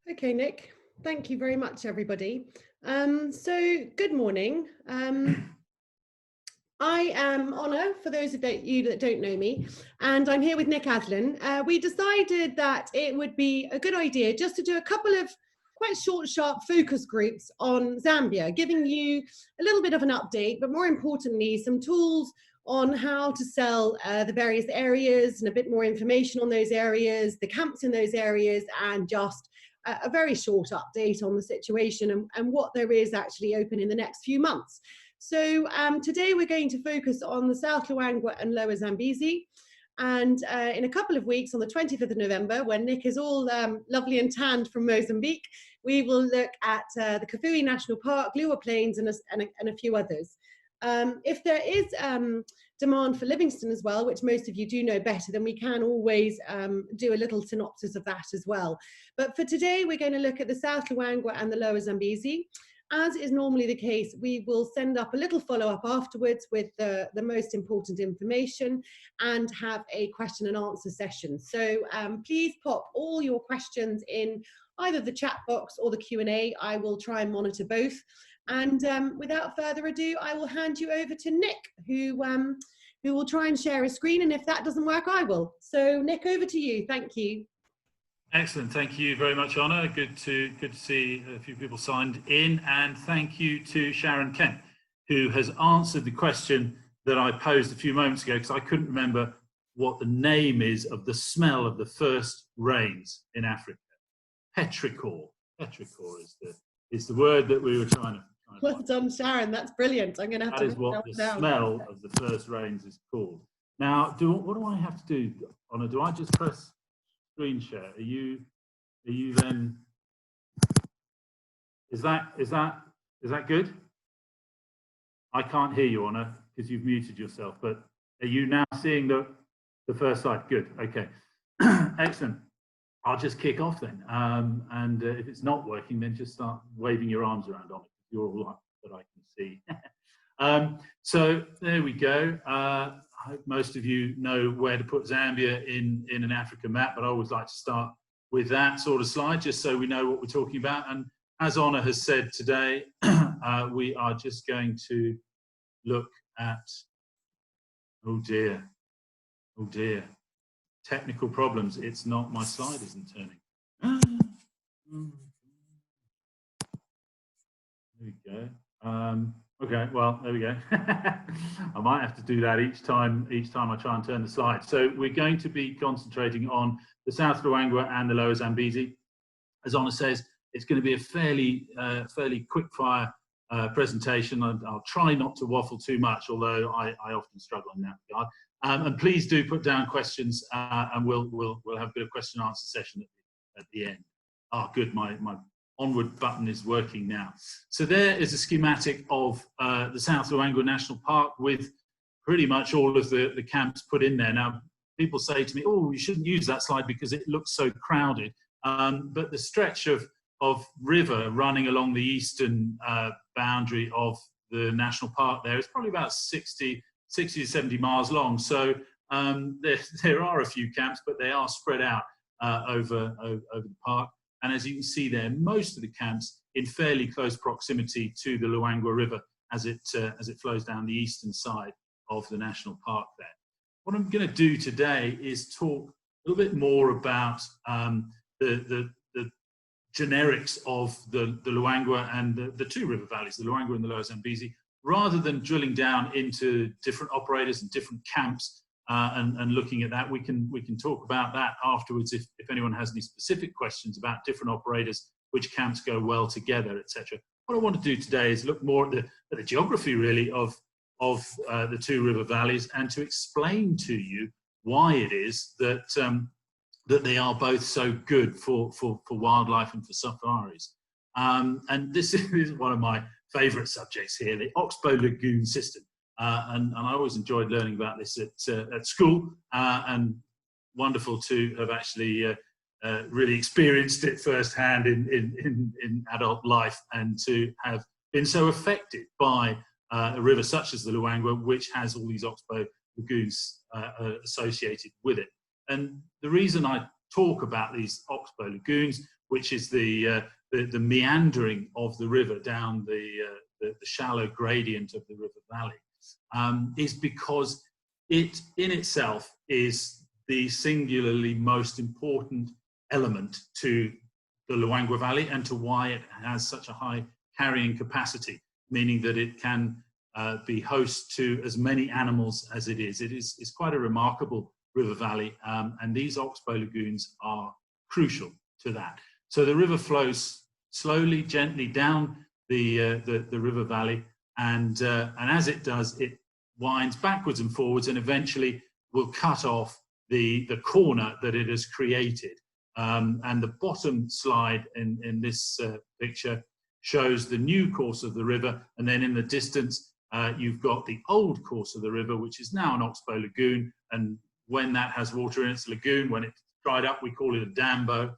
Okay, Nick, thank you very much, everybody. So good morning. I am Honor, for those of you that don't know me, and I'm here with Nick Aslin. We decided that it would be a good idea just to do a couple of quite short, sharp focus groups on Zambia, giving you a little bit of an update, but more importantly, some tools on how to sell the various areas and a bit more information on those areas, the camps in those areas, and just a very short update on the situation and what there is actually open in the next few months. So today we're going to focus on the South Luangwa and Lower Zambezi. And in a couple of weeks, on the 25th of November, when Nick is all lovely and tanned from Mozambique, we will look at the Kafue National Park, Luwa Plains, and a few others. If there is demand for Livingston as well, which most of you do know better, then we can always do a little synopsis of that as well. But for today, we're going to look at the South Luangwa and the Lower Zambezi. As is normally the case, we will send up a little follow-up afterwards with the most important information and have a question and answer session. So please pop all your questions in either the chat box or the Q&A. I will try and monitor both. And without further ado, I will hand you over to Nick, who will try and share his screen. And if that doesn't work, I will. So Nick, over to you. Thank you. Excellent. Thank you very much, Honor. Good to see a few people signed in, and thank you to Sharon Kent, who has answered the question that I posed a few moments ago, because I couldn't remember what the name is of the smell of the first rains in Africa. Petrichor. Petrichor is the word that we were trying to. Well done, Sharon. That's brilliant. I'm going to have to. That is what the smell of the first rains is called. Now, what do I have to do, Honor? Do I just press screen share? Are you then? Is that good? I can't hear you, Honor, because you've muted yourself. But are you now seeing the first slide? Good. Okay. Excellent. I'll just kick off then. And if it's not working, then just start waving your arms around on it. You're all up that I can see. So there we go. I hope most of you know where to put Zambia in an Africa map, but I always like to start with that sort of slide, just so we know what we're talking about. And as Honor has said today, we are just going to look at, oh dear, technical problems. It's not, my slide isn't turning. There we go. Okay, well, there we go. I might have to do that each time I try and turn the slide. So we're going to be concentrating on the South Luangwa and the Lower Zambezi. As Honor says, it's going to be a fairly quick-fire presentation. I'll try not to waffle too much, although I often struggle in that regard. And please do put down questions, and we'll have a bit of question and answer session at the end. Oh, good, my onward button is working now. So there is a schematic of the South Luangwa National Park with pretty much all of the camps put in there. Now, people say to me, oh, you shouldn't use that slide because it looks so crowded. But the stretch of river running along the eastern boundary of the national park there is probably about 60 to 70 miles long. So there are a few camps, but they are spread out over the park. And as you can see there, most of the camps in fairly close proximity to the Luangwa River as it flows down the eastern side of the national park there. What I'm going to do today is talk a little bit more about the generics of the Luangwa and the two river valleys, the Luangwa and the Lower Zambezi, rather than drilling down into different operators and different camps and looking at that. We can talk about that afterwards if anyone has any specific questions about different operators, which camps go well together, etc. What I want to do today is look more at the geography really of the two river valleys, and to explain to you why it is that that they are both so good for wildlife and for safaris. And this is one of my favourite subjects here, the Oxbow Lagoon system. And I always enjoyed learning about this at school, and wonderful to have actually really experienced it firsthand in adult life, and to have been so affected by a river such as the Luangwa, which has all these Oxbow lagoons associated with it. And the reason I talk about these oxbow lagoons, which is the meandering of the river down the shallow gradient of the river valley, is because it in itself is the singularly most important element to the Luangwa Valley and to why it has such a high carrying capacity, meaning that it can be host to as many animals as it is. It's quite a remarkable river valley, and these oxbow lagoons are crucial to that. So the river flows slowly, gently down the river valley, and as it does, it winds backwards and forwards, and eventually will cut off the corner that it has created. And the bottom slide in this picture shows the new course of the river, and then in the distance you've got the old course of the river, which is now an oxbow lagoon, and when that has water in its lagoon, when it's dried up, we call it a dambo.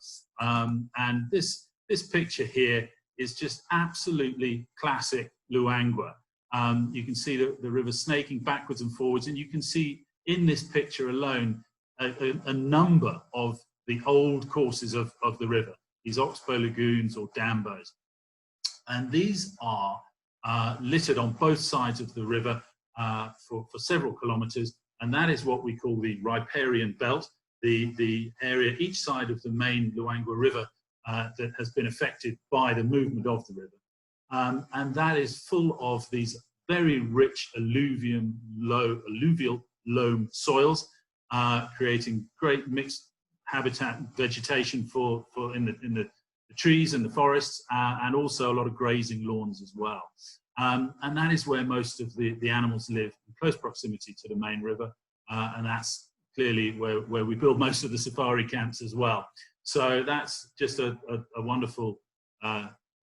And this picture here is just absolutely classic Luangwa. You can see the river snaking backwards and forwards, and you can see in this picture alone a number of the old courses of the river, these oxbow lagoons or dambos. And these are littered on both sides of the river for several kilometers, and that is what we call the riparian belt, the area each side of the main Luangwa River that has been affected by the movement of the river. And that is full of these very rich alluvial loam soils, creating great mixed habitat vegetation for in the trees and the forests, and also a lot of grazing lawns as well. And that is where most of the animals live, in close proximity to the main river, and that's clearly where we build most of the safari camps as well. So that's just a wonderful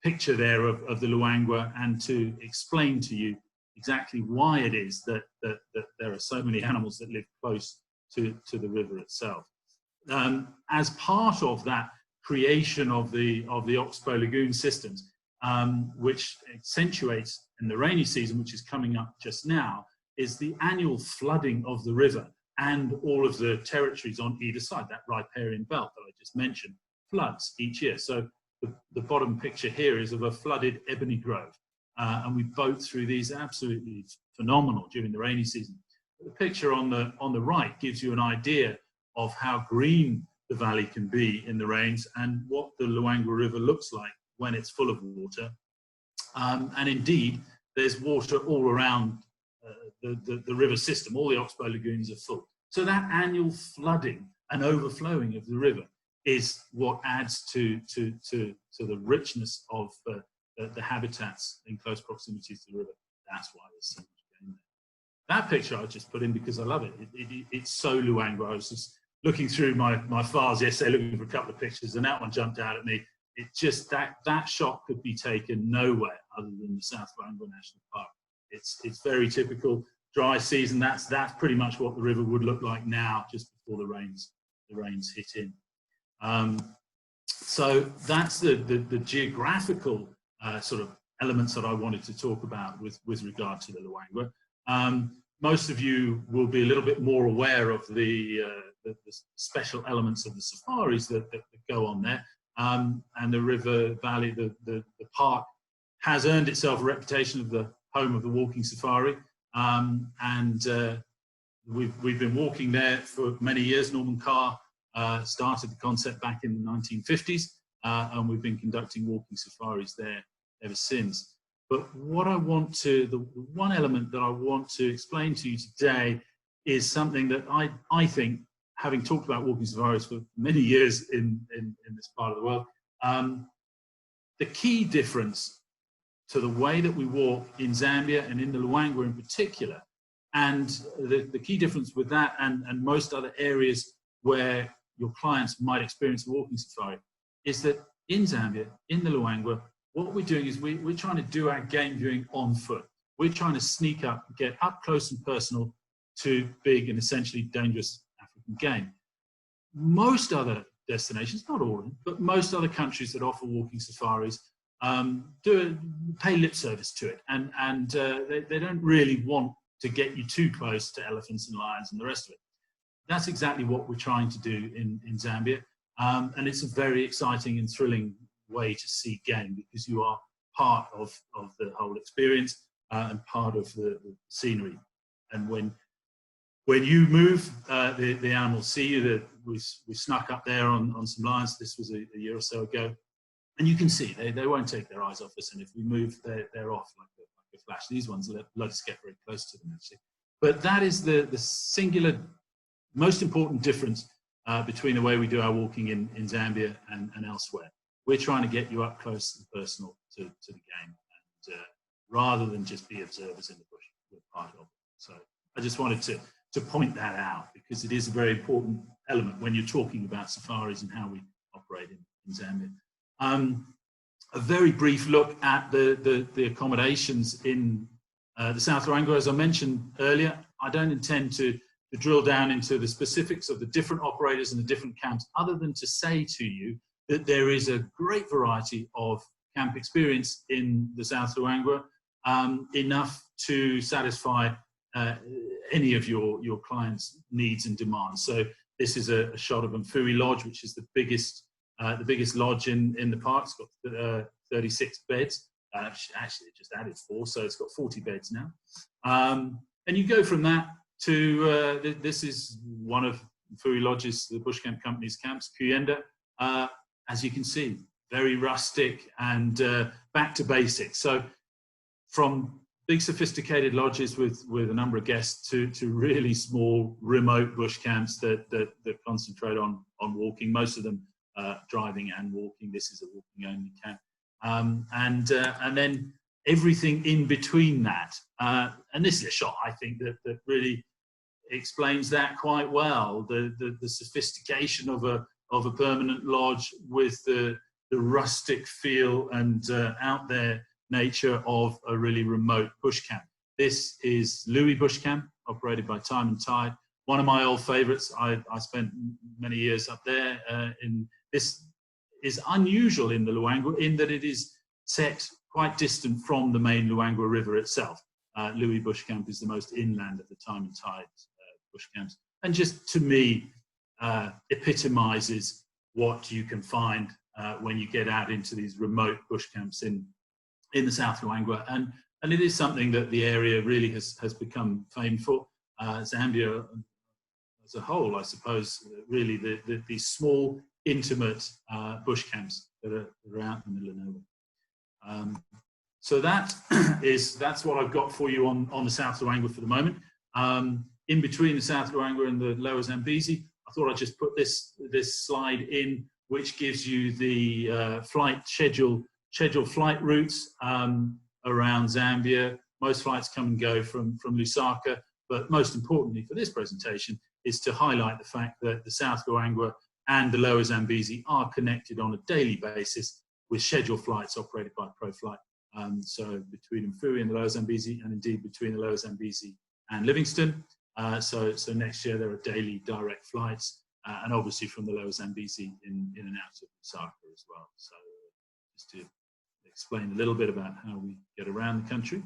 picture there of the Luangwa, and to explain to you exactly why it is that there are so many animals that live close to the river itself. As part of that creation of the oxbow lagoon systems, which accentuates in the rainy season, which is coming up just now, is the annual flooding of the river and all of the territories on either side. That riparian belt that I just mentioned floods each year. So the bottom picture here is of a flooded ebony grove, and we boat through these, absolutely phenomenal during the rainy season. The picture on the right gives you an idea of how green the valley can be in the rains and what the Luangwa River looks like when it's full of water. And indeed, there's water all around the river system. All the oxbow lagoons are full. So that annual flooding and overflowing of the river is what adds to the richness of the habitats in close proximity to the river. That's why there's so much game there. That picture I just put in because I love it. It's so Luangwa. I was just looking through my files yesterday, looking for a couple of pictures, and that one jumped out at me. It just, that shot could be taken nowhere other than the South Luangwa National Park. It's very typical. Dry season, that's pretty much what the river would look like now, just before the rains hit in. So that's the geographical sort of elements that I wanted to talk about with regard to the Luangwa. Most of you will be a little bit more aware of the special elements of the safaris that go on there. And the river valley, the park, has earned itself a reputation of the home of the walking safari. We've been walking there for many years. Norman Carr started the concept back in the 1950s, and we've been conducting walking safaris there ever since. But what I want to, the one element that I want to explain to you today is something that I think, having talked about walking safaris for many years in this part of the world, the key difference to the way that we walk in Zambia and in the Luangwa in particular, and the key difference with that and most other areas where your clients might experience a walking safari, is that in Zambia, in the Luangwa, what we're doing is we're trying to do our game viewing on foot. We're trying to sneak up, get up close and personal to big and essentially dangerous African game. Most other destinations, not all of them, but most other countries that offer walking safaris pay lip service to it, and they don't really want to get you too close to elephants and lions and the rest of it. that's exactly what we're trying to do in Zambia. And it's a very exciting and thrilling way to see game, because you are part of the whole experience and part of the scenery. And when you move, the animals see you. That we snuck up there on some lions. This was a year or so ago, and you can see they won't take their eyes off us. And if we move, they're off like a flash. These ones let us get very close to them, actually. But that is the singular, most important difference between the way we do our walking in Zambia and elsewhere. We're trying to get you up close and personal to the game, and rather than just be observers in the bush, we're part of it. So I just wanted to point that out, because it is a very important element when you're talking about safaris and how we operate in Zambia. A very brief look at the accommodations in the South Luangwa. As I mentioned earlier, I don't intend to drill down into the specifics of the different operators and the different camps, other than to say to you that there is a great variety of camp experience in the South Luangwa, enough to satisfy any of your clients' needs and demands. So this is a shot of Mfui Lodge, which is the biggest lodge in the park. It's got 36 beds. Actually, it just added 4, so it's got 40 beds now. And you go from that to this is one of Mfui Lodge's, the Bush Camp Company's camps, Kuyenda. As you can see, very rustic and back to basics. So from big sophisticated lodges with a number of guests to really small remote bush camps that concentrate on walking, most of them driving and walking. This is a walking only camp. And then everything in between that. And this is a shot, I think, that really explains that quite well. The sophistication of a permanent lodge with the rustic feel and out there nature of a really remote bush camp. This is Louis Bush Camp, operated by Time and Tide. One of my old favorites. I spent many years up there. This is unusual in the Luangwa in that it is set quite distant from the main Luangwa River itself. Louis Bush Camp is the most inland of the Time and Tide bush camps, and just to me epitomizes what you can find when you get out into these remote bush camps in the South Luangwa, and it is something that the area really has become famed for. Zambia as a whole, I suppose, really these small, intimate bush camps that are out in the middle of nowhere. So that's what I've got for you on the South Luangwa for the moment. In between the South Luangwa and the Lower Zambezi, I thought I'd just put this slide in, which gives you the flight schedule flight routes around Zambia. Most flights come and go from Lusaka, but most importantly for this presentation is to highlight the fact that the South Luangwa and the Lower Zambezi are connected on a daily basis with scheduled flights operated by ProFlight. So between Mfui and the Lower Zambezi, and indeed between the Lower Zambezi and Livingstone. So next year there are daily direct flights, and obviously from the Lower Zambezi in and out of Lusaka as well. So just to explain a little bit about how we get around the country.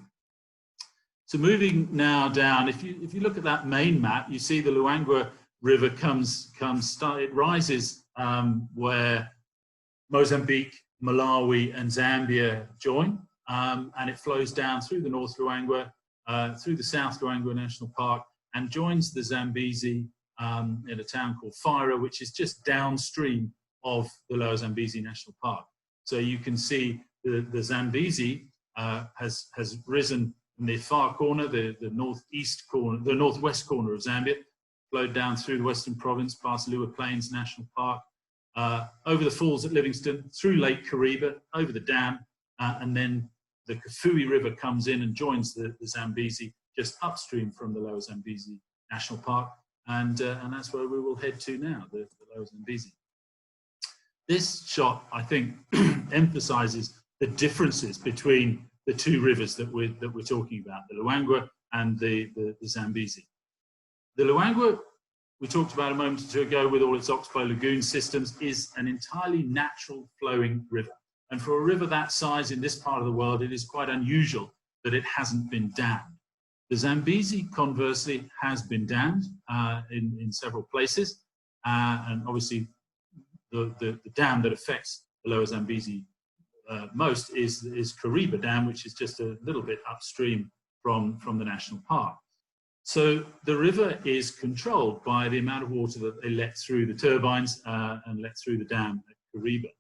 So moving now down, if you look at that main map, you see the Luangwa River it rises where Mozambique, Malawi and Zambia join, and it flows down through the North Luangwa, through the South Luangwa National Park, and joins the Zambezi in a town called Faira, which is just downstream of the Lower Zambezi National Park. So you can see the Zambezi has risen in the far corner, the northeast corner, the northwest corner of Zambia, flowed down through the Western Province, past Luwa Plains National Park, over the falls at Livingstone, through Lake Kariba, over the dam, and then the Kafue River comes in and joins the Zambezi just upstream from the Lower Zambezi National Park, and that's where we will head to now, the Lower Zambezi. This shot, I think, emphasizes the differences between the two rivers that we're talking about, the Luangwa and the Zambezi. The Luangwa, we talked about a moment or two ago, with all its oxbow lagoon systems, is an entirely natural flowing river. And for a river that size in this part of the world, it is quite unusual that it hasn't been dammed. The Zambezi, conversely, has been dammed in several places, and obviously the dam that affects the Lower Zambezi most is Kariba Dam, which is just a little bit upstream from the national park. So the river is controlled by the amount of water that they let through the turbines and let through the dam at Kariba.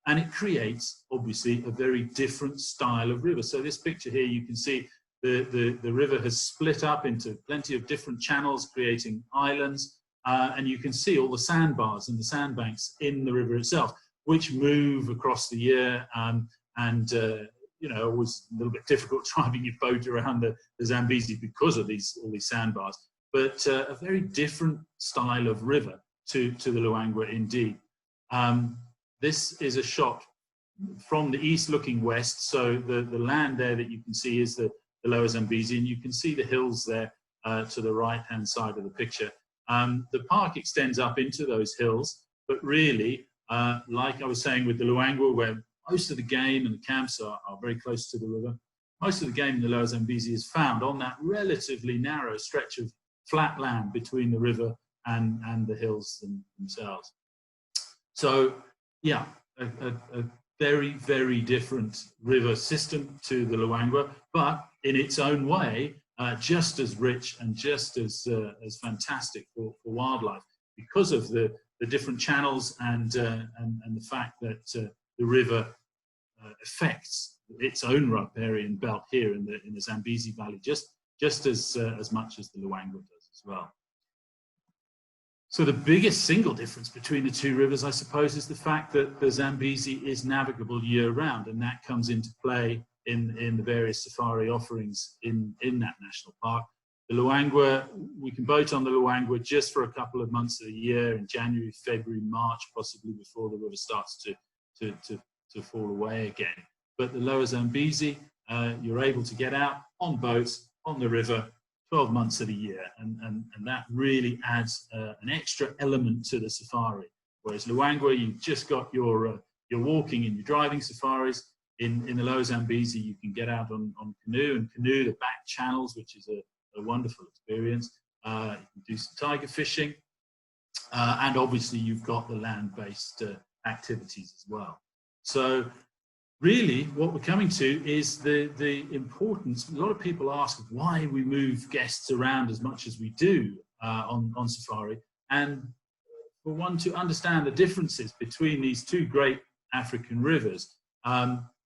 And it creates, obviously, a very different style of river. So this picture here, you can see the river has split up into plenty of different channels, creating islands. And you can see all the sandbars and the sandbanks in the river itself, which move across the year. You know, it was a little bit difficult driving your boat around the Zambezi because of all these sandbars. But a very different style of river to the Luangwa indeed. This is a shot from the east looking west. So the land there that you can see is the Lower Zambezi, and you can see the hills there to the right-hand side of the picture. The park extends up into those hills, but really, like I was saying with the Luangwa, where most of the game and the camps are very close to the river, most of the game in the Lower Zambezi is found on that relatively narrow stretch of flat land between the river and the hills themselves. So, yeah, a very, very different river system to the Luangwa, but in its own way, just as rich and just as fantastic for wildlife because of the different channels and the fact that the river affects its own riparian belt here in the Zambezi Valley just as much as the Luangwa does as well. So the biggest single difference between the two rivers, I suppose, is the fact that the Zambezi is navigable year-round, and that comes into play in the various safari offerings in that national park. The Luangwa, we can boat on the Luangwa just for a couple of months of the year, in January, February, March, possibly before the river starts to fall away again. But the Lower Zambezi, you're able to get out on boats on the river 12 months of the year, and that really adds an extra element to the safari. Whereas Luangwa, you've just got your walking and your driving safaris. In the Lower Zambezi, you can get out on canoe and canoe the back channels, which is a wonderful experience. You can do some tiger fishing, and obviously you've got the land-based activities as well. So really what we're coming to is the importance. A lot of people ask why we move guests around as much as we do on safari, and for one to understand the differences between these two great African rivers.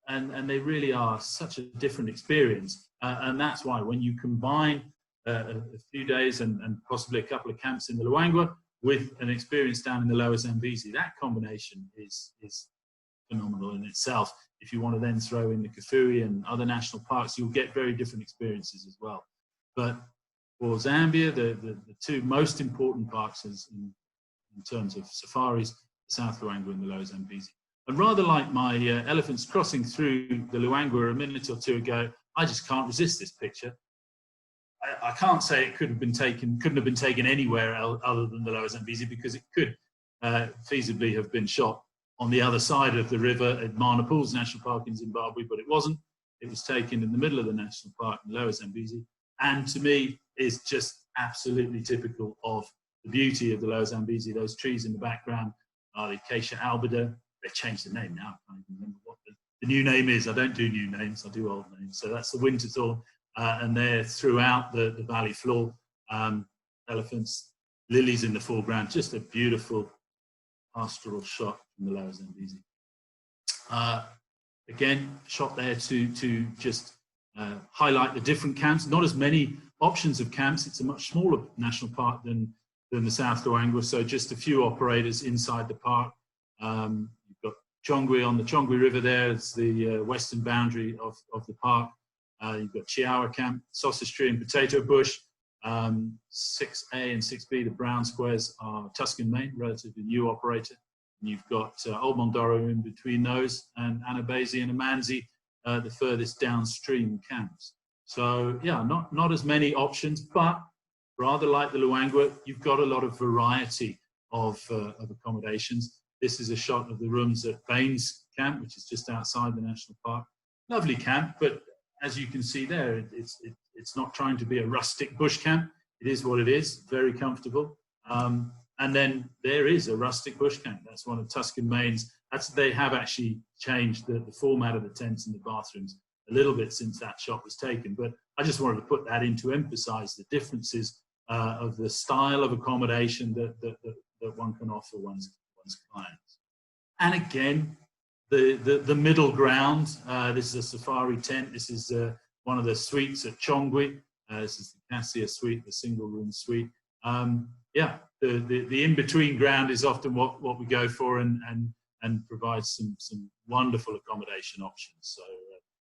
And they really are such a different experience. And that's why when you combine a few days and possibly a couple of camps in the Luangwa with an experience down in the Lower Zambezi, that combination is phenomenal in itself. If you want to then throw in the Kafue and other national parks, you'll get very different experiences as well. But for Zambia, the two most important parks is in terms of safaris, the South Luangwa and the Lower Zambezi. And rather like my elephants crossing through the Luangwa a minute or two ago, I just can't resist this picture. I can't say it couldn't have been taken anywhere other than the Lower Zambezi, because it could feasibly have been shot on the other side of the river at Mana Pools National Park in Zimbabwe, but it wasn't. It was taken in the middle of the national park in the Lower Zambezi, and to me is just absolutely typical of the beauty of the Lower Zambezi. Those trees in the background are the Acacia albida. They've changed the name now. I can't even remember what the new name is. I don't do new names, I do old names. So that's the winter thorn, and they're throughout the valley floor. Elephants, lilies in the foreground, just a beautiful pastoral shot from the Lower Zambezi. Again, shot there to just highlight the different camps. Not as many options of camps. It's a much smaller national park than the South Luangwa, so just a few operators inside the park. You've got Chongwe on the Chongwe River there. It's the western boundary of the park. You've got Chiawa Camp, Sausage Tree and Potato Bush. 6A and 6B, the brown squares, are Tuscan Main, relatively new operator. And you've got Old Mondoro in between those, and Anabase and Amanzi, the furthest downstream camps. So yeah, not as many options, but rather like the Luangwa, you've got a lot of variety of accommodations. This is a shot of the rooms at Baines Camp, which is just outside the national park. Lovely camp, but as you can see there, it's It's not trying to be a rustic bush camp. It is what it is, very comfortable. And then there is a rustic bush camp. That's one of Tuscan Maine's. They have actually changed the format of the tents and the bathrooms a little bit since that shot was taken. But I just wanted to put that in to emphasize the differences of the style of accommodation that one can offer one's clients. And again, the middle ground. This is a safari tent. This is one of the suites at Chongwe. This is the Cassia suite, the single room suite. Yeah, the in-between ground is often what we go for, and provides some wonderful accommodation options. So,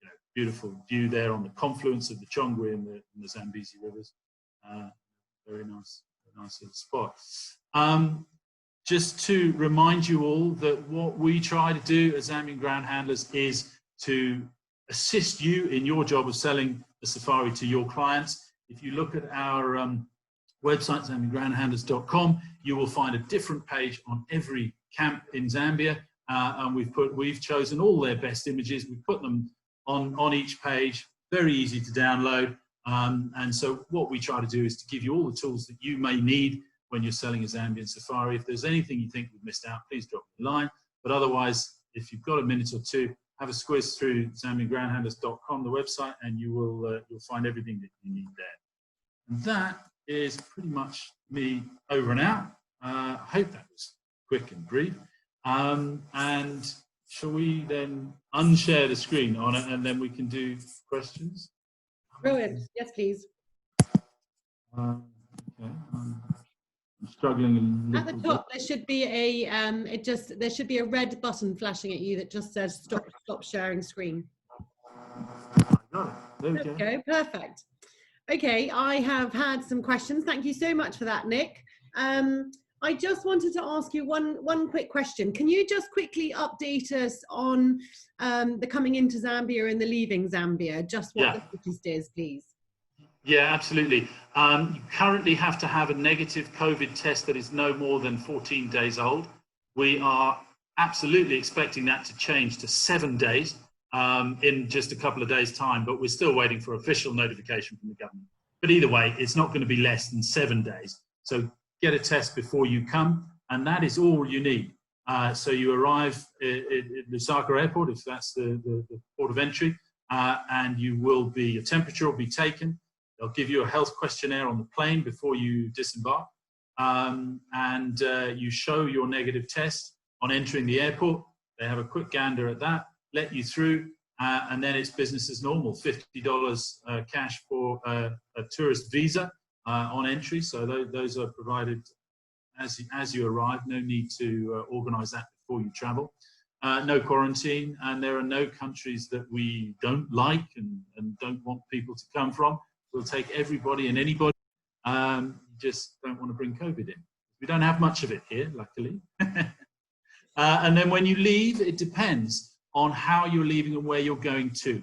you know, beautiful view there on the confluence of the Chongwe and the Zambezi rivers. Very nice little spot. Just to remind you all that what we try to do as Zambian ground handlers is to assist you in your job of selling the safari to your clients. If you look at our website, zambiangroundhandlers.com, you will find a different page on every camp in Zambia, and we've chosen all their best images. We put them on each page, very easy to download. And so what we try to do is to give you all the tools that you may need when you're selling a Zambian safari. If there's anything you think we've missed out, please drop me a line. But otherwise, if you've got a minute or two, have a squiz through zambiangroundhandlers.com, the website, and you'll find everything that you need there. And that is pretty much me over and out. I hope that was quick and brief. And shall we then unshare the screen on it, and then we can do questions? Brilliant. Yes, please. Okay. I'm struggling a little At the top, there should be there should be a red button flashing at you that just says stop sharing screen. I got it. There we go. Perfect. Okay, I have had some questions. Thank you so much for that, Nick. I just wanted to ask you one quick question. Can you just quickly update us on the coming into Zambia and the leaving Zambia? Just what the latest is, please. Yeah, absolutely. You currently have to have a negative COVID test that is no more than 14 days old. We are absolutely expecting that to change to 7 days in just a couple of days' time, but we're still waiting for official notification from the government. But either way, it's not going to be less than 7 days. So get a test before you come, and that is all you need. So you arrive at Lusaka Airport, if that's the port of entry, and your temperature will be taken. They'll give you a health questionnaire on the plane before you disembark, and you show your negative test on entering the airport. They have a quick gander at that, let you through, and then it's business as normal. $50 cash for a tourist visa on entry. So those are provided as you arrive. No need to organise that before you travel. No quarantine, and there are no countries that we don't like and don't want people to come from. We'll take everybody and anybody. Just don't want to bring COVID in. We don't have much of it here, luckily. And then when you leave, it depends on how you're leaving and where you're going to.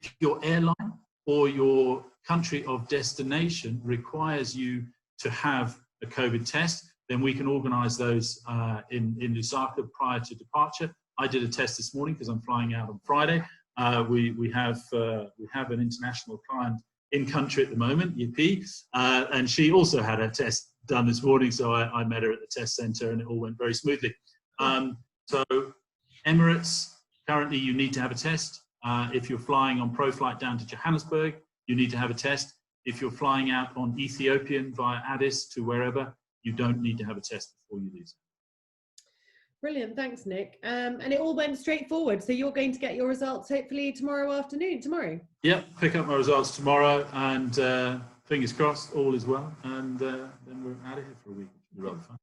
If your airline or your country of destination requires you to have a COVID test, then we can organise those in Lusaka prior to departure. I did a test this morning because I'm flying out on Friday. We have an international client in country at the moment, Yippee, and she also had her test done this morning, so I met her at the test centre and it all went very smoothly. So Emirates, currently you need to have a test. If you're flying on ProFlight down to Johannesburg, you need to have a test. If you're flying out on Ethiopian via Addis to wherever, you don't need to have a test before you leave. Brilliant, thanks, Nick. And it all went straightforward. So you're going to get your results hopefully tomorrow afternoon. Yep, pick up my results tomorrow, and fingers crossed, all is well. And then we're out of here for a week, which will be rather fun.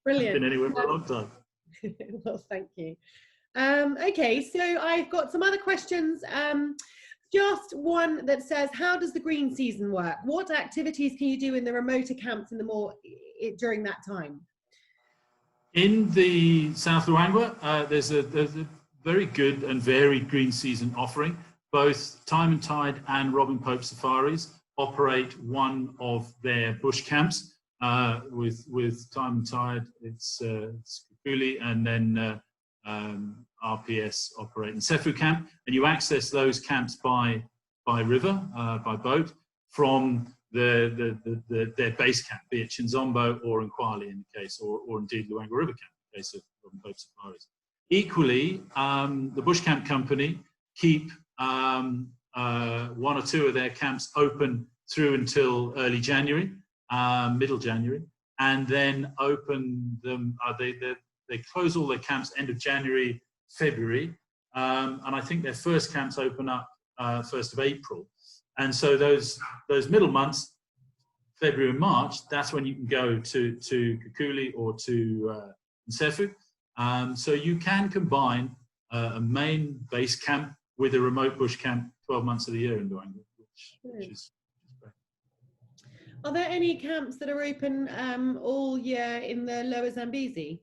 Brilliant. Been anywhere for a long time. Well, thank you. Okay, so I've got some other questions. Just one that says, how does the green season work? What activities can you do in the remoter camps during that time? In the South Luangwa, there's a very good and varied green season offering. Both Time and Tide and Robin Pope Safaris operate one of their bush camps. With Time and Tide, it's Kukuli, and then RPS operate in Sefu camp, and you access those camps by by river, by boat, from their base camp, be it Chinzombo or Nkwali in the case, or indeed Luangwa River Camp in the case of boat safaris. Equally, the Bush Camp Company keep one or two of their camps open through until early January, middle January, and then open them. They close all their camps end of January, February, and I think their first camps open up 1st of April. And so those middle months, February and March, that's when you can go to Kukuli or to Nsefu. So you can combine a main base camp with a remote bush camp 12 months of the year in Luangwa, which is great. Are there any camps that are open all year in the Lower Zambezi?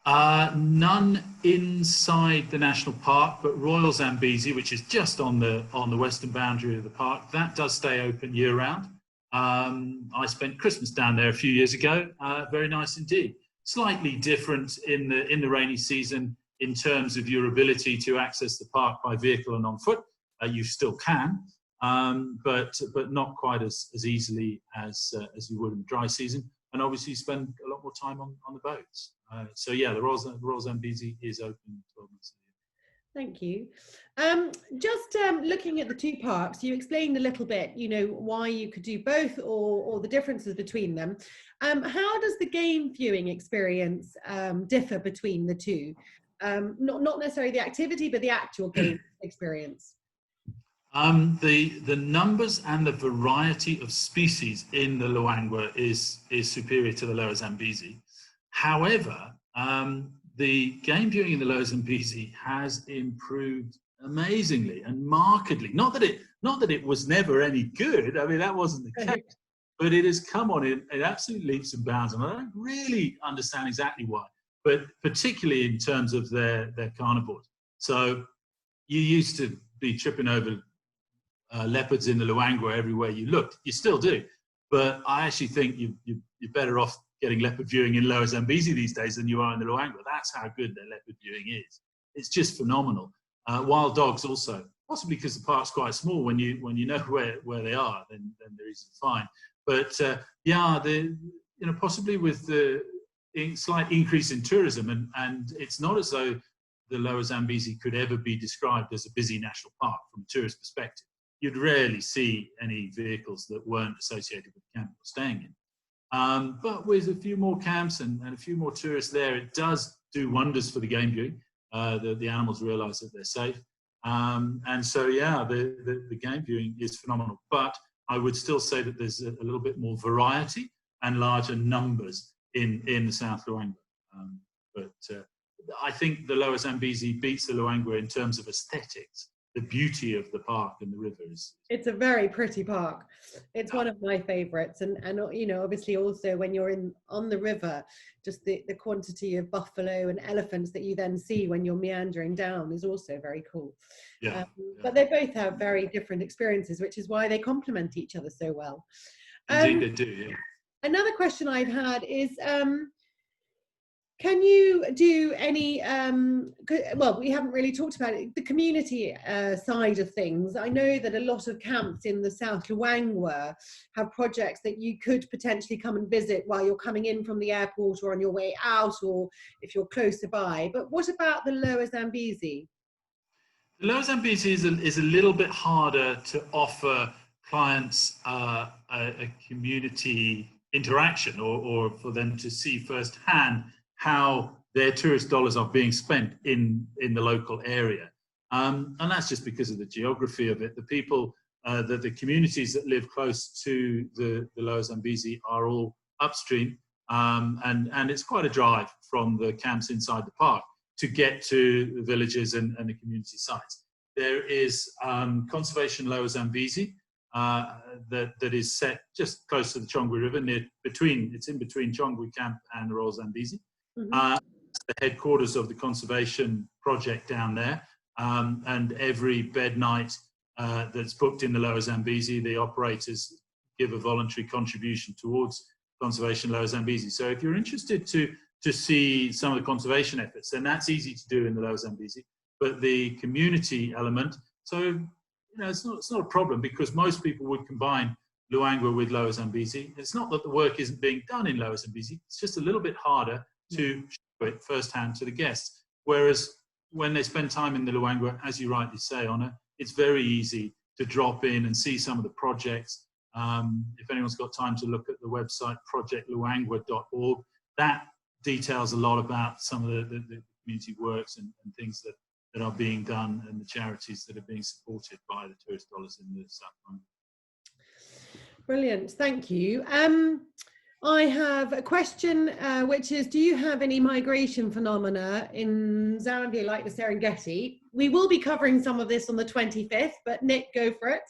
None inside the national park, but Royal Zambezi, which is just on the western boundary of the park, that does stay open year round. I spent Christmas down there a few years ago. Very nice indeed. Slightly different in the rainy season in terms of your ability to access the park by vehicle and on foot. You still can, but not quite as easily as you would in the dry season. And obviously you spend a lot more time on the boats. So yeah, the Royal Zambezi is open 12 months a year. Thank you. Just looking at the two parks, you explained a little bit, why you could do both or the differences between them. How does the game viewing experience differ between the two? Not necessarily the activity, but the actual game experience. The numbers and the variety of species in the Luangwa is superior to the Lower Zambezi. However, the game viewing in the Lower Zambezi has improved amazingly and markedly. Not that it was never any good. I mean, that wasn't the case. But it has come on in absolute leaps and bounds, and I don't really understand exactly why. But particularly in terms of their carnivores. So you used to be tripping over leopards in the Luangwa everywhere you looked. You still do, but I actually think you're better off getting leopard viewing in Lower Zambezi these days than you are in the Luangwa. That's how good their leopard viewing is. It's just phenomenal. Wild dogs also, possibly because the park's quite small. When you know where they are, then they're easy to find. But yeah, possibly with the slight increase in tourism, and it's not as though the Lower Zambezi could ever be described as a busy national park from a tourist perspective. You'd rarely see any vehicles that weren't associated with the camp or staying in. But with a few more camps and a few more tourists there, it does do wonders for the game viewing. The animals realise that they're safe. And so, yeah, the game viewing is phenomenal. But I would still say that there's a little bit more variety and larger numbers in the South Luangwa. But I think the Lower Zambezi beats the Luangwa in terms of aesthetics. The beauty of the park and the river is. It's a very pretty park. It's one of my favourites, and obviously also when you're on the river, just the quantity of buffalo and elephants that you then see when you're meandering down is also very cool. Yeah. But they both have very different experiences, which is why they complement each other so well. Indeed, they do. Yeah. Another question I've had is. Can you do any, well, we haven't really talked about it, the community side of things. I know that a lot of camps in the South Luangwa have projects that you could potentially come and visit while you're coming in from the airport or on your way out, or if you're closer by. But what about the Lower Zambezi? The Lower Zambezi is a little bit harder to offer clients a community interaction or for them to see firsthand how their tourist dollars are being spent in the local area. And that's just because of the geography of it. The people, the communities that live close to the Lower Zambezi are all upstream, and it's quite a drive from the camps inside the park to get to the villages and the community sites. There is Conservation Lower Zambezi that is set just close to the Chongwe River, it's in between Chongwe Camp and the Royal Zambezi. The headquarters of the conservation project down there, and every bed night that's booked in the Lower Zambezi, the operators give a voluntary contribution towards Conservation Lower Zambezi. So if you're interested to see some of the conservation efforts, then that's easy to do in the Lower Zambezi. But the community element, so it's not a problem, because most people would combine Luangwa with Lower Zambezi. It's not that the work isn't being done in Lower Zambezi, it's just a little bit harder to show it firsthand to the guests. Whereas when they spend time in the Luangwa, as you rightly say, Honor, it's very easy to drop in and see some of the projects. If anyone's got time to look at the website projectluangwa.org, that details a lot about some of the community works and things that are being done, and the charities that are being supported by the tourist dollars in the South Luangwa. Brilliant, thank you. I have a question, which is, do you have any migration phenomena in Zambia like the Serengeti? We will be covering some of this on the 25th, but Nick, go for it.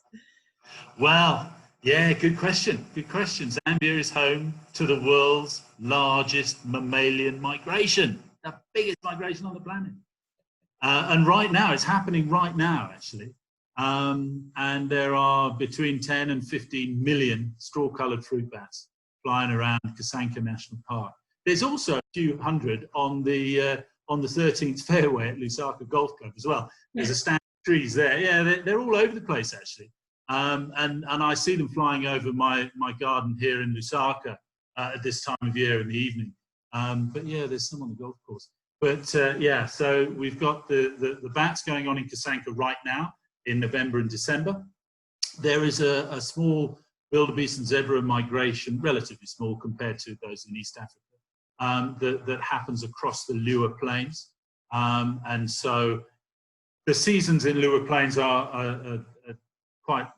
Well, yeah, good question. Good question. Zambia is home to the world's largest mammalian migration, the biggest migration on the planet. And right now, it's happening right now, actually. And there are between 10 and 15 million straw-coloured fruit bats flying around Kasanka National Park. There's also a few hundred on the 13th fairway at Lusaka Golf Club as well. There's a stand of trees there. Yeah, they're all over the place, actually. And I see them flying over my garden here in Lusaka at this time of year in the evening. But yeah, there's some on the golf course. But yeah, so we've got the bats going on in Kasanka right now in November and December. There is a small wildebeest and zebra migration, relatively small compared to those in East Africa, that happens across the Luwa Plains. And so the seasons in Luwa Plains are quite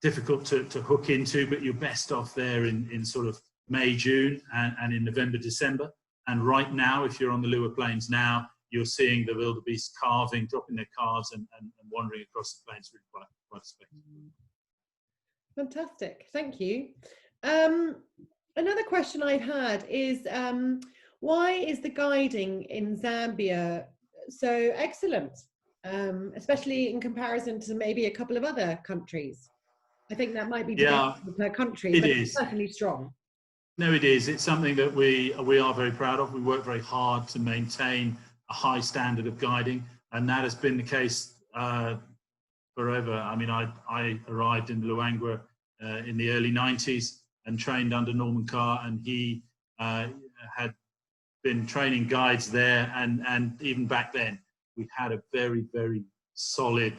difficult to hook into, but you're best off there in sort of May, June, and in November, December. And right now, if you're on the Luwa Plains now, you're seeing the wildebeest dropping their calves and wandering across the plains, really quite a spectacle. Fantastic, thank you. Another question I've had is, why is the guiding in Zambia so excellent, especially in comparison to maybe a couple of other countries? I think that might be different per country, but it's certainly strong. No, it is. It's something that we are very proud of. We work very hard to maintain a high standard of guiding, and that has been the case forever. I mean, I arrived in Luangwa in the early 90s and trained under Norman Carr, and he had been training guides there, and even back then we had a very, very solid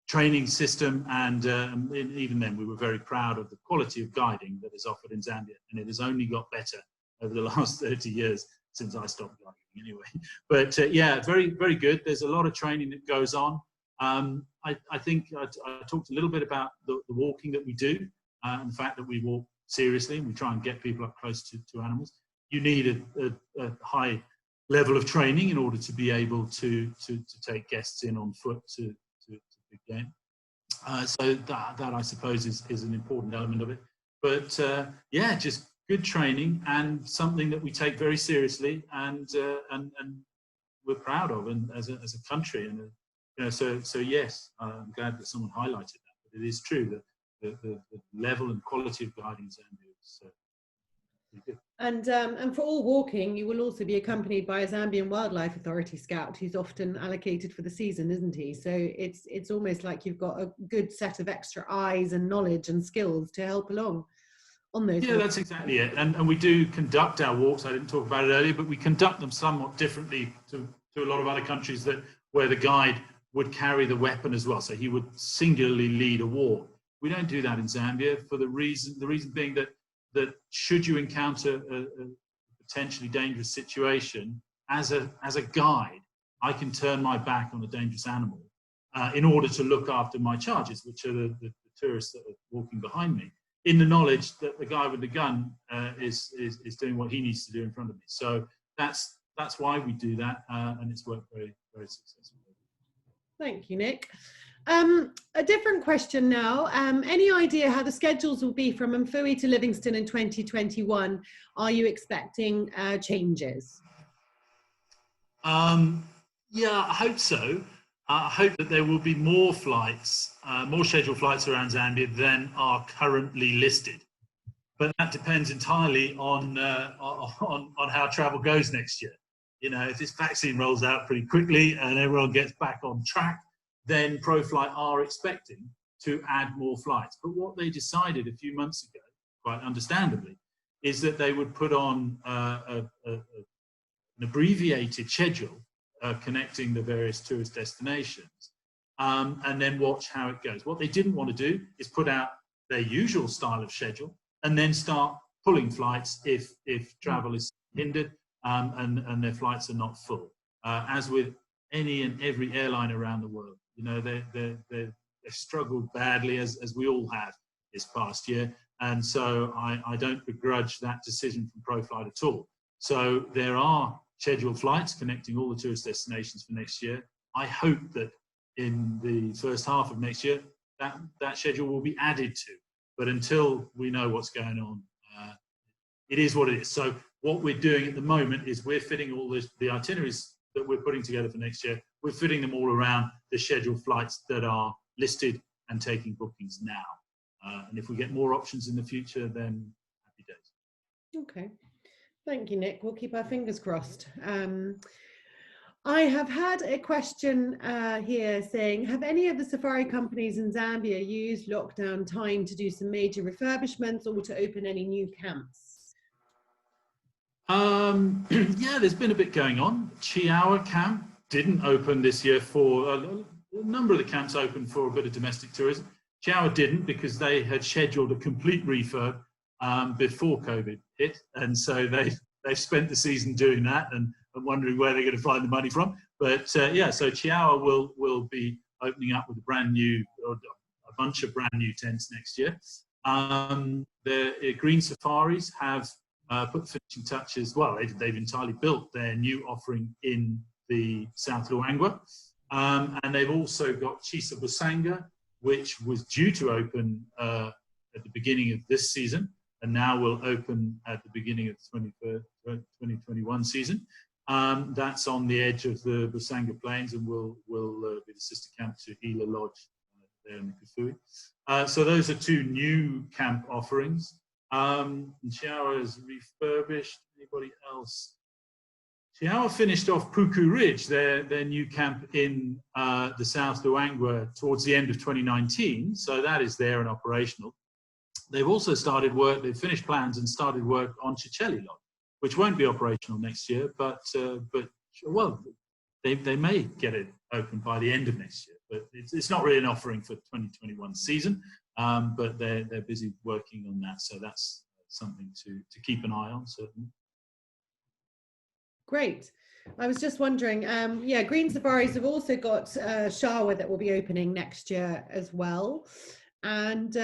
training system, and even then we were very proud of the quality of guiding that is offered in Zambia, and it has only got better over the last 30 years since I stopped guiding anyway. But yeah, very, very good. There's a lot of training that goes on. I think I talked a little bit about the walking that we do, and the fact that we walk seriously and we try and get people up close to animals. You need a high level of training in order to be able to take guests in on foot to big game. So that I suppose is an important element of it. But yeah, just good training and something that we take very seriously and we're proud of, and as a country, and you know, so yes, I'm glad that someone highlighted that. But it is true that the level and quality of guiding Zambia is good. And for all walking, you will also be accompanied by a Zambian Wildlife Authority scout who's often allocated for the season, isn't he? So it's almost like you've got a good set of extra eyes and knowledge and skills to help along on those. Yeah, that's exactly it. And we do conduct our walks. I didn't talk about it earlier, but we conduct them somewhat differently to a lot of other countries where the guide would carry the weapon as well. So he would singularly lead a walk. We don't do that in Zambia for the reason being that should you encounter a potentially dangerous situation, as a guide, I can turn my back on a dangerous animal in order to look after my charges, which are the tourists that are walking behind me, in the knowledge that the guy with the gun is doing what he needs to do in front of me. So that's why we do that, and it's worked very, very successfully. Thank you, Nick. A different question now. Any idea how the schedules will be from Mfui to Livingston in 2021? Are you expecting changes? Yeah, I hope so. I hope that there will be more flights, more scheduled flights around Zambia than are currently listed. But that depends entirely on how travel goes next year. You know, if this vaccine rolls out pretty quickly and everyone gets back on track, then ProFlight are expecting to add more flights. But what they decided a few months ago, quite understandably, is that they would put on an abbreviated schedule connecting the various tourist destinations, and then watch how it goes. What they didn't want to do is put out their usual style of schedule and then start pulling flights if travel is hindered and their flights are not full. As with any and every airline around the world, you know, they've struggled badly, as we all have this past year. And so I don't begrudge that decision from ProFlight at all. So there are scheduled flights connecting all the tourist destinations for next year. I hope that in the first half of next year, that schedule will be added to. But until we know what's going on, it is what it is. So what we're doing at the moment is we're fitting all the itineraries that we're putting together for next year. We're fitting them all around the scheduled flights that are listed and taking bookings now. And if we get more options in the future, then happy days. Okay. Thank you, Nick. We'll keep our fingers crossed. I have had a question here saying, have any of the safari companies in Zambia used lockdown time to do some major refurbishments or to open any new camps? Yeah, there's been a bit going on. Chiawa camp didn't open this year for a number of the camps opened for a bit of domestic tourism. Chiawa didn't because they had scheduled a complete refurb before COVID hit, and so they've spent the season doing that and wondering where they're going to find the money from. But yeah, so Chiawa will be opening up with a bunch of brand new tents next year. The Green Safaris have put finishing touches. Well, they've entirely built their new offering in the South Luangwa, and they've also got Chisa Busanga, which was due to open at the beginning of this season, and now will open at the beginning of the 2021 season. That's on the edge of the Busanga Plains and will be the sister camp to Ila Lodge there in the Kafui. So those are two new camp offerings. Chiawa is refurbished. Anybody else? Chiawa finished off Puku Ridge, their new camp in the South Luangwa towards the end of 2019. So that is there and operational. They've also started work, they've finished plans and started work on Chicheli Lodge, which won't be operational next year, but well, they may get it open by the end of next year. But it's not really an offering for 2021 season, but they're busy working on that. So that's something to keep an eye on, certainly. Great. I was just wondering, yeah, Green Safaris have also got Shawa that will be opening next year as well. And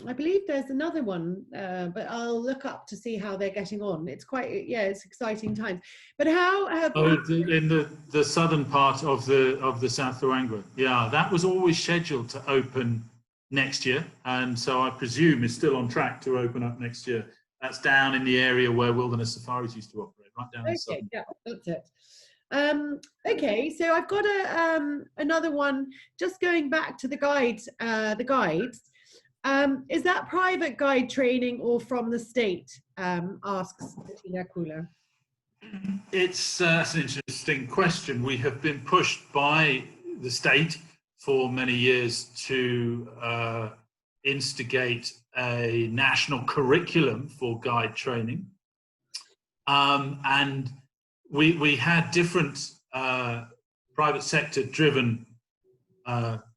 I believe there's another one, but I'll look up to see how they're getting on. It's quite, yeah, it's exciting times. But how have in the southern part of the South Luangwa, yeah, that was always scheduled to open next year, and so I presume is still on track to open up next year. That's down in the area where Wilderness Safaris used to operate, right down in the southern. Yeah, that's it. Okay, so I've got another one. Just going back to the guides. Is that private guide training or from the state? Asks Tina Kula. It's an interesting question. We have been pushed by the state for many years to instigate a national curriculum for guide training. And we had different private sector driven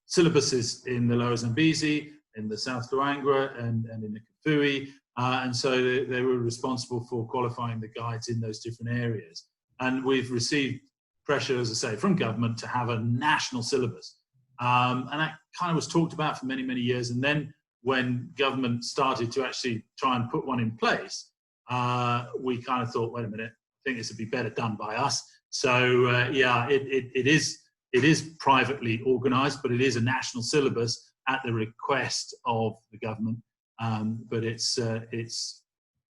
syllabuses in the Lower Zambezi, in the South Luangwa and in the Kafui. And so they were responsible for qualifying the guides in those different areas. And we've received pressure, as I say, from government to have a national syllabus. And that kind of was talked about for many, many years. And then when government started to actually try and put one in place, we kind of thought, wait a minute, I think this would be better done by us. So yeah, it is privately organized, but it is a national syllabus at the request of the government. But it's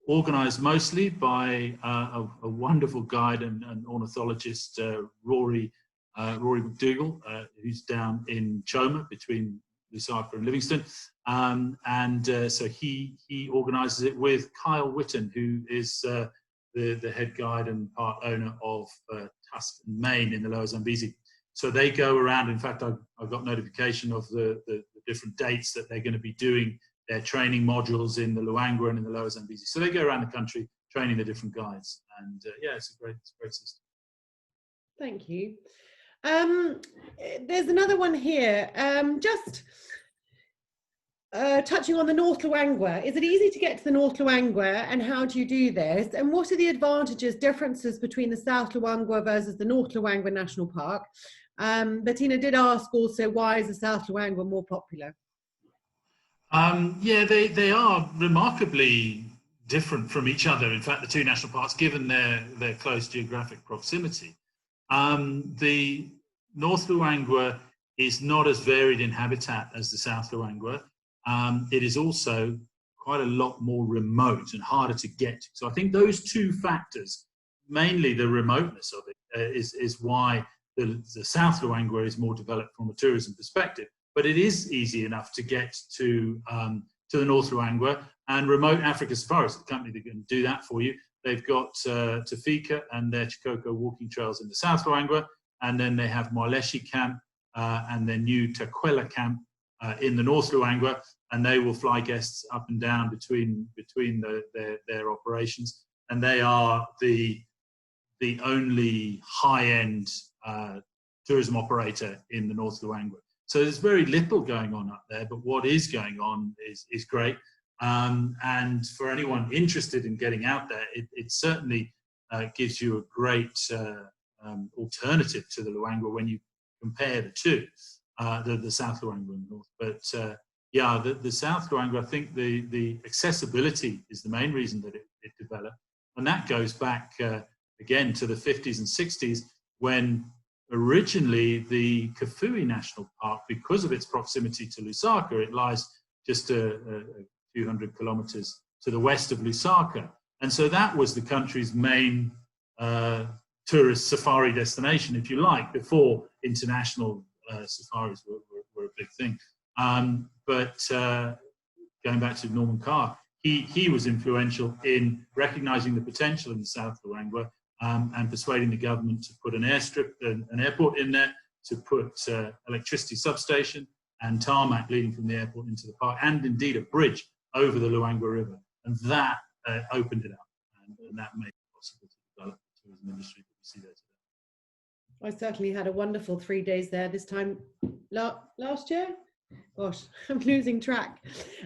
organized mostly by a wonderful guide and ornithologist, Rory McDougall, who's down in Choma between Lusaka and Livingston. So he organizes it with Kyle Witten, who is the head guide and part owner of Tusk and Maine in the Lower Zambezi. So they go around. In fact, I've got notification of the different dates that they're going to be doing their training modules in the Luangwa and in the Lower Zambezi. So they go around the country training the different guides. And yeah, it's a great system. Thank you. There's another one here. Touching on the North Luangwa, is it easy to get to the North Luangwa, and how do you do this? And what are the differences between the South Luangwa versus the North Luangwa National Park? Bettina did ask also, why is the South Luangwa more popular? Yeah, they are remarkably different from each other. In fact, the two national parks, given their close geographic proximity. The North Luangwa is not as varied in habitat as the South Luangwa. It is also quite a lot more remote and harder to get to. So I think those two factors, mainly the remoteness of it, is why the South Luangwa is more developed from a tourism perspective. But it is easy enough to get to the North Luangwa, and Remote Africa Safaris, the company that can do that for you. They've got Tafika and their Chikoko walking trails in the South Luangwa, and then they have Mwaleshi camp and their new Takwela camp in the North Luangwa, and they will fly guests up and down between their operations, and they are the only high-end tourism operator in the North Luangwa. So there's very little going on up there, but what is going on is great. And for anyone interested in getting out there, it certainly gives you a great alternative to the Luangwa when you compare the two, the South Luangwa and the North. But yeah, the South Luangwa, I think the accessibility is the main reason that it developed. And that goes back, again, to the 50s and 60s, when originally the Kafue National Park, because of its proximity to Lusaka, it lies just a few hundred kilometers to the west of Lusaka. And so that was the country's main tourist safari destination, if you like, before international safaris were a big thing. But going back to Norman Carr, he was influential in recognizing the potential in the South Luangwa and persuading the government to put an airport in there, to put electricity substation and tarmac leading from the airport into the park, and indeed a bridge over the Luangwa River. And that opened it up, and that made it possible to develop the tourism industry that we see there today. I certainly had a wonderful 3 days there this time last year. Gosh, I'm losing track.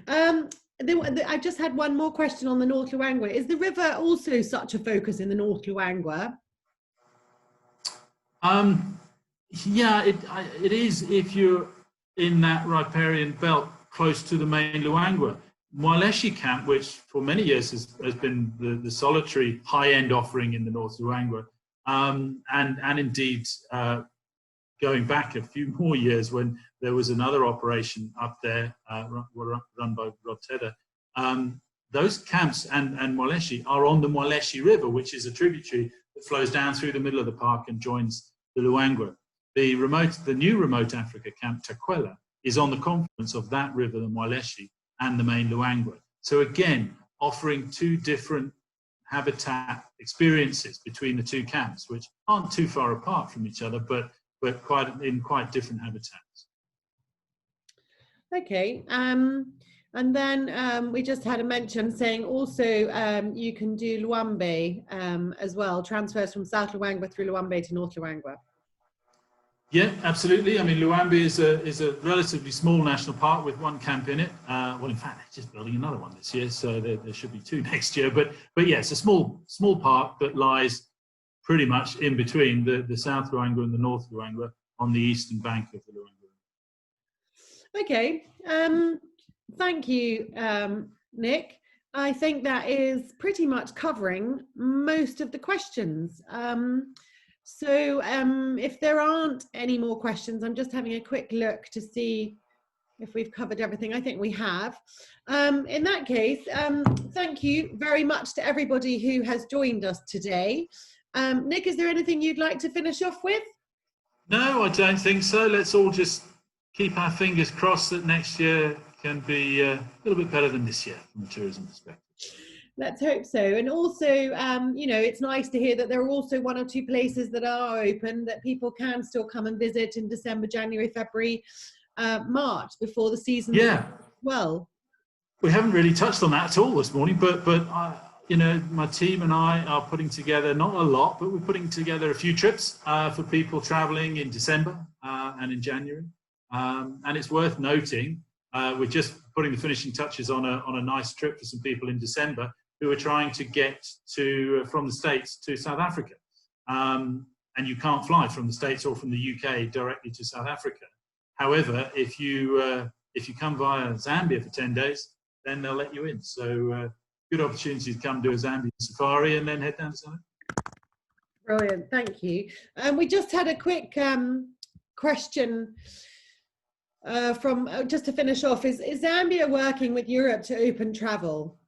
I just had one more question on the North Luangwa. Is the river also such a focus in the North Luangwa? Yeah, it is if you're in that riparian belt close to the main Luangwa. Mwaleshi camp, which for many years has been the solitary high-end offering in the North Luangwa, and indeed going back a few more years when there was another operation up there run by Rod Tedder. Those camps and Mwaleshi are on the Mwaleshi River, which is a tributary that flows down through the middle of the park and joins the Luangwa. The new Remote Africa camp, Takwela, is on the confluence of that river, the Mwaleshi, and the main Luangwa. So again, offering two different habitat experiences between the two camps, which aren't too far apart from each other, but quite different habitats. Okay, and then we just had a mention saying also you can do Luambe as well, transfers from South Luangwa through Luambe to North Luangwa. Yeah, absolutely. I mean, Luambe is a relatively small national park with one camp in it. Well, in fact, they're just building another one this year, so there should be two next year. But yeah, it's a small park that lies pretty much in between the South Luangwa and the North Luangwa on the eastern bank of the Luangwa. Okay, thank you, Nick. I think that is pretty much covering most of the questions. So if there aren't any more questions, I'm just having a quick look to see if we've covered everything. I think we have. In that case, thank you very much to everybody who has joined us today. Nick, is there anything you'd like to finish off with? No, I don't think so. Let's all just keep our fingers crossed that next year can be a little bit better than this year from a tourism perspective. Let's hope so. And also, you know, it's nice to hear that there are also 1 or 2 places that are open that people can still come and visit in December, January, February, March before the season. Yeah. Well, we haven't really touched on that at all this morning, but you know, my team and I are putting together, not a lot, but we're putting together a few trips for people traveling in December and in January. And it's worth noting, we're just putting the finishing touches on a nice trip for some people in December who are trying to get from the States to South Africa. And you can't fly from the States or from the UK directly to South Africa. However, if you come via Zambia for 10 days, then they'll let you in. So good opportunity to come do a Zambian safari and then head down to South Africa. Brilliant, thank you. We just had a quick question from, just to finish off, is Zambia working with Europe to open travel?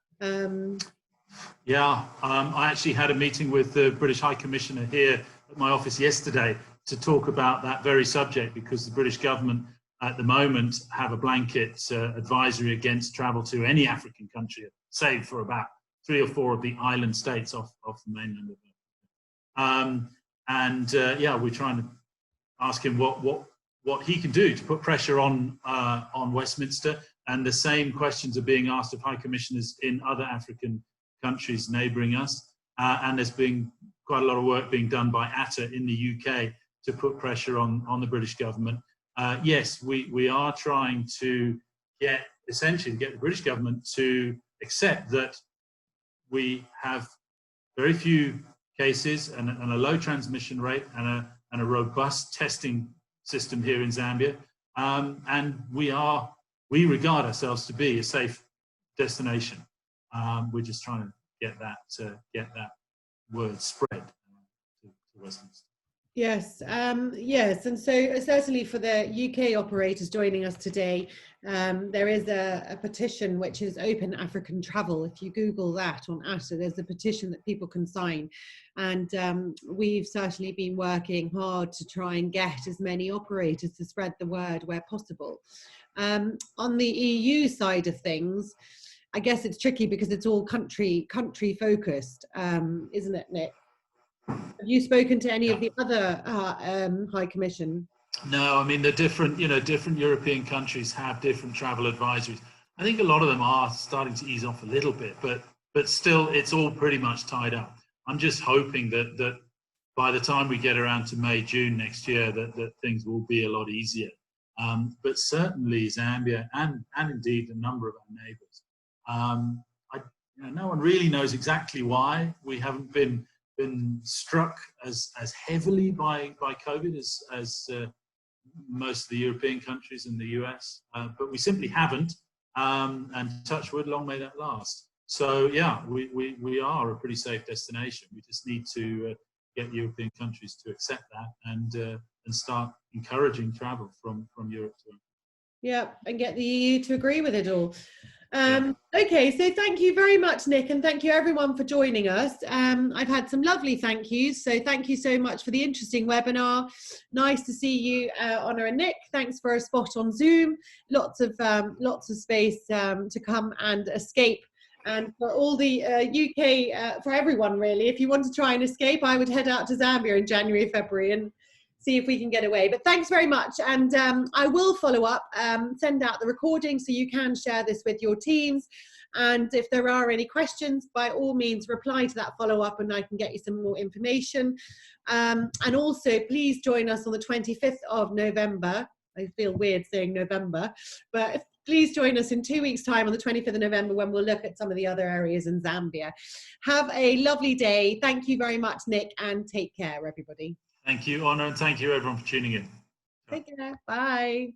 Yeah, I actually had a meeting with the British High Commissioner here at my office yesterday to talk about that very subject, because the British government at the moment have a blanket advisory against travel to any African country, save for about 3 or 4 of the island states off the mainland of Africa. Yeah, we're trying to ask him what he can do to put pressure on Westminster, and the same questions are being asked of High Commissioners in other African countries neighbouring us, and there's been quite a lot of work being done by ATA in the UK to put pressure on the British government. Yes, we are trying to essentially get the British government to accept that we have very few cases and a low transmission rate and a robust testing system here in Zambia, and we regard ourselves to be a safe destination. We're just trying to get that word spread to Westminster. Yes, yes, and so certainly for the UK operators joining us today, there is a petition which is Open African Travel. If you Google that on ATA, there's a petition that people can sign, and we've certainly been working hard to try and get as many operators to spread the word where possible. On the EU side of things, I guess it's tricky because it's all country focused, isn't it, Nick? Have you spoken to any of the other High Commission? No, I mean, the different European countries have different travel advisories. I think a lot of them are starting to ease off a little bit, but still, it's all pretty much tied up. I'm just hoping that by the time we get around to May, June next year, that things will be a lot easier. But certainly Zambia and indeed a number of our neighbours. No one really knows exactly why we haven't been struck as heavily by COVID as most of the European countries and the US, but we simply haven't, and touch wood, long may that last. So yeah, we are a pretty safe destination. We just need to get European countries to accept that and start encouraging travel from Europe to Africa. Yeah, and get the EU to agree with it all. Okay, so thank you very much, Nick, and thank you everyone for joining us. I've had some lovely thank yous, so thank you so much for the interesting webinar. Nice to see you, Honor and Nick. Thanks for a spot on Zoom. Lots of space to come and escape. And for all the UK, for everyone really, if you want to try and escape, I would head out to Zambia in January, February, and see if we can get away. But thanks very much, and I will follow up, send out the recording so you can share this with your teams, and if there are any questions, by all means reply to that follow-up and I can get you some more information. And also please join us on the 25th of November. I feel weird saying November, but please join us in 2 weeks' time on the 25th of November when we'll look at some of the other areas in Zambia. Have a lovely day. Thank you very much, Nick, and take care, everybody. Thank you, Honor, and thank you everyone for tuning in. Take care. Bye.